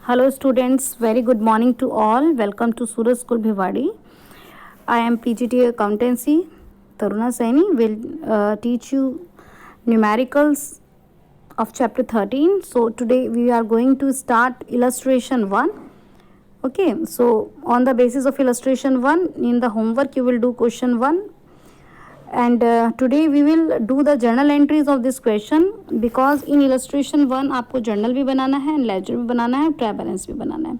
Hello students, very good morning to all. Welcome to Suraj School Bhiwadi. I am PGT Accountancy. Taruna Saini will teach you numericals of chapter 13. So today we are going to start illustration 1. Okay, so on the basis of illustration 1, in the homework you will do question 1. And today we will do the journal entries of this question because in illustration 1 आपको journal भी बनाना है and ledger भी बनाना है, trial balance भी बनाना है.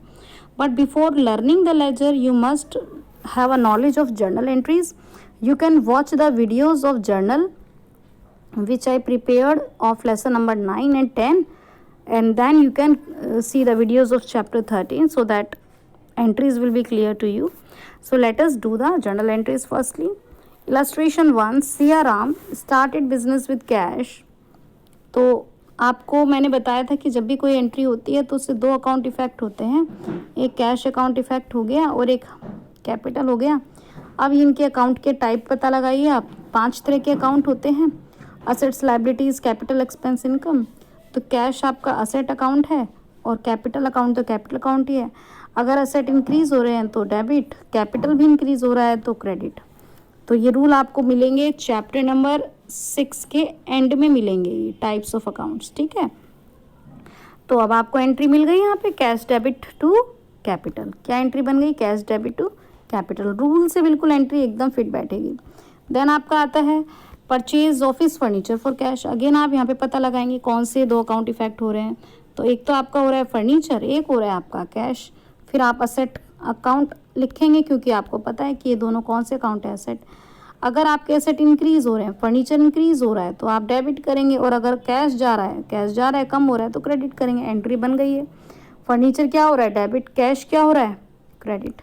But before learning the ledger, you must have a knowledge of journal entries. You can watch the videos of journal which I prepared of lesson number 9 and 10, and then you can see the videos of chapter 13 so that entries will be clear to you. So let us do the journal entries firstly. Illustration 1, Siyaram started business with cash. तो आपको मैंने बताया था कि जब भी कोई entry होती है तो उससे दो अकाउंट इफेक्ट होते हैं, एक कैश अकाउंट इफेक्ट हो गया और एक कैपिटल हो गया. अब इनके अकाउंट के टाइप पता लगाइए आप. 5 तरह के अकाउंट होते हैं: assets, liabilities, capital, expense, income. तो कैश आपका असेट अकाउंट है और कैपिटल अकाउंट तो कैपिटल अकाउंट ही है. अगर असेट इंक्रीज़ हो रहे हैं तो डेबिट, कैपिटल भी इंक्रीज़ हो रहा है तो क्रेडिट. तो ये रूल आपको मिलेंगे चैप्टर नंबर 6 के एंड में मिलेंगे, ये टाइप्स ऑफ अकाउंट्स. ठीक है, तो अब आपको एंट्री मिल गई यहाँ पे कैश डेबिट टू कैपिटल. क्या एंट्री बन गई? Cash debit to capital. Rule से बिल्कुल एंट्री एकदम फिट बैठेगी. देन आपका आता है purchase office furniture for cash. Again आप यहाँ पे पता लगाएंगे कौन से दो अकाउंट इफेक्ट हो रहे हैं. तो एक तो आपका हो रहा है फर्नीचर, एक हो रहा है आपका कैश. फिर आप असेट अकाउंट लिखेंगे क्योंकि आपको पता है कि ये दोनों कौन से अकाउंट है एसेट. अगर आपके एसेट इंक्रीज हो रहे हैं, फर्नीचर इंक्रीज हो रहा है तो आप डेबिट करेंगे, और अगर कैश जा रहा है कम हो रहा है तो क्रेडिट करेंगे. एंट्री बन गई है. फर्नीचर क्या हो रहा है? डेबिट. कैश क्या हो रहा है? क्रेडिट.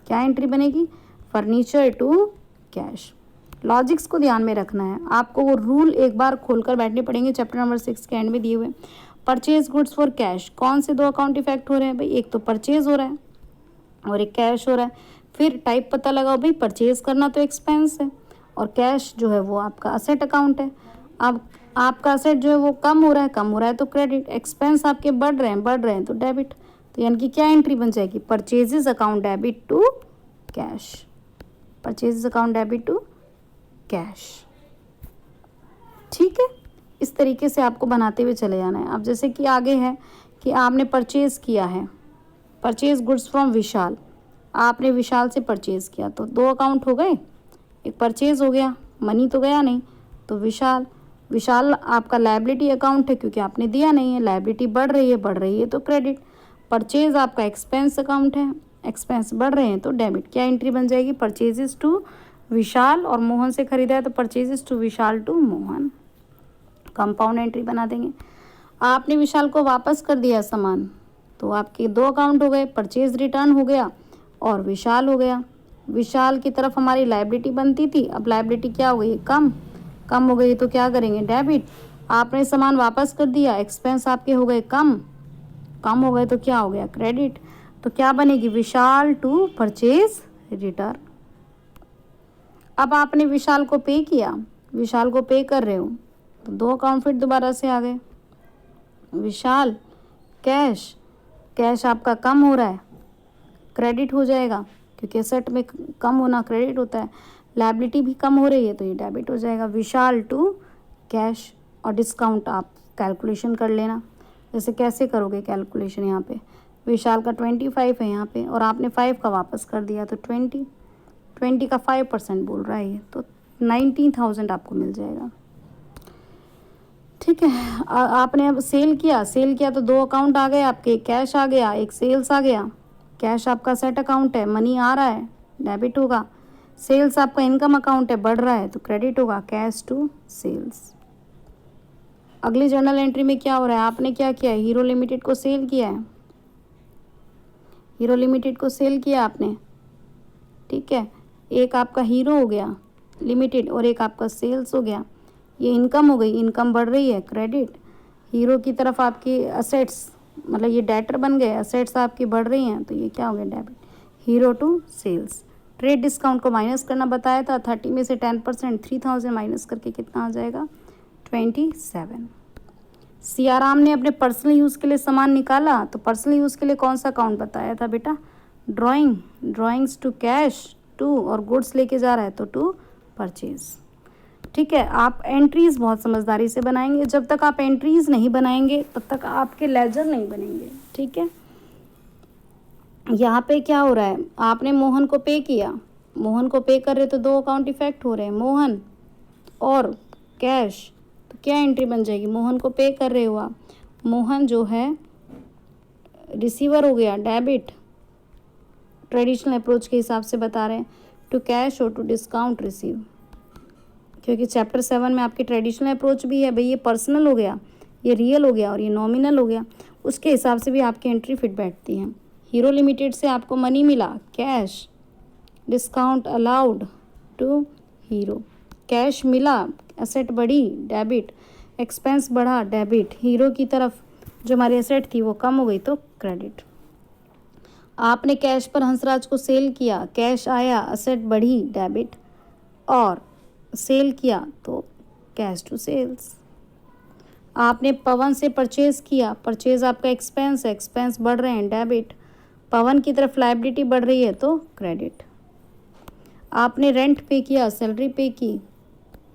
क्या एंट्री बनेगी? Furniture to cash. लॉजिक्स को ध्यान में रखना है आपको. वो रूल एक बार खोलकर बैठने पड़ेंगे चैप्टर नंबर 6 के एंड में दिए हुए. Purchase goods for cash. कौन से दो अकाउंट इफेक्ट हो रहे हैं भाई? एक तो परचेज हो रहा है और एक कैश हो रहा है. फिर टाइप पता लगाओ भाई. परचेज करना तो एक्सपेंस है और कैश जो है वो आपका असेट अकाउंट है. अब आपका असेट जो है वो कम हो रहा है तो क्रेडिट. एक्सपेंस आपके बढ़ रहे हैं तो डेबिट. तो यानी कि क्या एंट्री बन जाएगी? Purchases account debit to cash. Purchases account debit to cash. ठीक है, इस तरीके से आपको बनाते हुए चले जाना है. अब जैसे कि आगे है कि आपने परचेज किया है, परचेज गुड्स फ्रॉम विशाल. आपने विशाल से परचेज किया तो दो अकाउंट हो गए. एक परचेज हो गया, मनी तो गया नहीं, तो विशाल आपका लायबिलिटी अकाउंट है क्योंकि आपने दिया नहीं है. लायबिलिटी बढ़ रही है तो क्रेडिट. परचेज आपका एक्सपेंस अकाउंट है, एक्सपेंस बढ़ रहे हैं तो डेबिट. क्या एंट्री बन जाएगी? परचेजेस टू विशाल, और मोहन से खरीदा है तो purchases to Vishal to Mohan. Compound entry बना देंगे. आपने विशाल को वापस कर दिया सामान तो आपके दो अकाउंट हो गए. परचेज रिटर्न हो गया और विशाल हो गया. विशाल की तरफ हमारी लायबिलिटी बनती थी, अब लायबिलिटी क्या हो गई? कम हो गई तो क्या करेंगे? डेबिट. आपने सामान वापस कर दिया, एक्सपेंस आपके हो गए कम हो गए तो क्या हो गया? क्रेडिट. तो क्या बनेगी? विशाल टू परचेज रिटर्न. अब आपने विशाल को पे किया, विशाल को पे कर रहे हो तो दो अकाउंट फिर दोबारा से आ गए. विशाल कैश आपका कम हो रहा है, क्रेडिट हो जाएगा क्योंकि एसेट में कम होना क्रेडिट होता है. लायबिलिटी भी कम हो रही है तो ये डेबिट हो जाएगा. विशाल टू कैश. और डिस्काउंट आप कैलकुलेशन कर लेना. जैसे कैसे करोगे कैलकुलेशन? यहाँ पे विशाल का 25 है यहाँ पे और आपने 5 का वापस कर दिया तो 20 का 5% बोल रहा है ये, तो 19,000 आपको मिल जाएगा. ठीक है, आपने अब सेल किया तो दो अकाउंट आ गए आपके. कैश आ गया, एक सेल्स आ गया. कैश आपका सेट अकाउंट है, मनी आ रहा है, डेबिट होगा. सेल्स आपका इनकम अकाउंट है, बढ़ रहा है तो क्रेडिट होगा. Cash to sales. अगली जर्नल एंट्री में क्या हो रहा है? आपने क्या किया है? हीरो लिमिटेड को सेल किया है. हीरो लिमिटेड को सेल किया आपने. ठीक है, एक आपका हीरो हो गया लिमिटेड और एक आपका सेल्स हो गया. ये इनकम हो गई, इनकम बढ़ रही है, क्रेडिट. हीरो की तरफ आपकी असेट्स, मतलब ये डेटर बन गए, असेट्स आपकी बढ़ रही हैं तो ये क्या हो गया? Debit. Hero to sales. Trade discount को माइनस करना बताया था. 30 में से 10%, 3,000 माइनस करके कितना आ जाएगा? 27. सियाराम ने अपने पर्सनल यूज़ के लिए सामान निकाला, तो पर्सनल यूज़ के लिए कौन सा अकाउंट बताया था बेटा? Drawing, drawings to cash to, और गुड्स लेके जा रहा है तो टू परचेज। ठीक है, आप एंट्रीज बहुत समझदारी से बनाएंगे। जब तक आप एंट्रीज नहीं बनाएंगे तब तक आपके लेजर नहीं बनेंगे। ठीक है, यहाँ पे क्या हो रहा है, आपने मोहन को पे किया, मोहन को पे कर रहे तो दो अकाउंट इफेक्ट हो रहे हैं, मोहन और कैश। तो क्या एंट्री बन जाएगी? मोहन को पे कर रहे हो आप, मोहन जो है रिसीवर हो गया, डेबिट। ट्रेडिशनल अप्रोच के हिसाब से बता रहे हैं, टू कैश और टू डिस्काउंट रिसीव, क्योंकि चैप्टर 7 में आपकी ट्रेडिशनल अप्रोच भी है। भाई ये पर्सनल हो गया, ये रियल हो गया और ये नॉमिनल हो गया, उसके हिसाब से भी आपकी एंट्री फिट बैठती है। हीरो लिमिटेड से आपको मनी मिला, cash, discount allowed to Hero. Cash मिला, एसेट बढ़ी, डेबिट, एक्सपेंस बढ़ा, डेबिट। हीरो की तरफ जो हमारी एसेट थी वो कम हो गई तो क्रेडिट। आपने कैश पर हंसराज को सेल किया, कैश आया, एसेट बढ़ी, डेबिट, और सेल किया तो कैश टू सेल्स। आपने पवन से परचेज किया, परचेज आपका एक्सपेंस है, एक्सपेंस बढ़ रहे हैं, डेबिट। पवन की तरफ लायबिलिटी बढ़ रही है तो क्रेडिट। आपने रेंट पे किया, सैलरी पे की,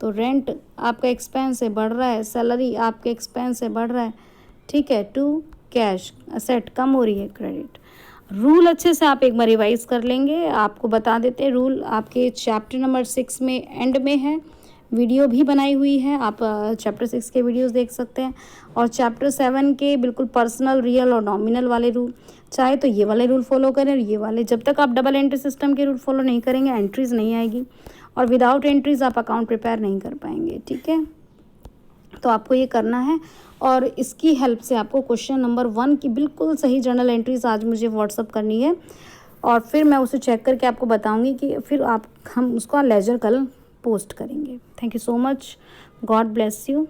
तो रेंट आपका एक्सपेंस है, बढ़ रहा है, सैलरी आपके एक्सपेंस है, बढ़ रहा है। ठीक है, टू कैश, एसेट कम हो रही है, क्रेडिट। रूल अच्छे से आप एक बार रिवाइज कर लेंगे। आपको बता देते हैं, रूल आपके चैप्टर नंबर 6 में एंड में है, वीडियो भी बनाई हुई है, आप चैप्टर 6 के वीडियोस देख सकते हैं। और चैप्टर 7 के बिल्कुल पर्सनल, रियल और नॉमिनल वाले रूल, चाहे तो ये वाले रूल फॉलो करें और ये वाले। जब तक आप डबल एंट्री सिस्टम के रूल फॉलो नहीं करेंगे एंट्रीज नहीं आएगी, और विदाउट एंट्रीज आप अकाउंट प्रिपेयर नहीं कर पाएंगे। ठीक है, तो आपको ये करना है, और इसकी हेल्प से आपको क्वेश्चन नंबर 1 की बिल्कुल सही जर्नल एंट्रीज आज मुझे व्हाट्सअप करनी है, और फिर मैं उसे चेक करके आपको बताऊंगी कि फिर हम उसका लेजर कल पोस्ट करेंगे। Thank you so much, God bless you.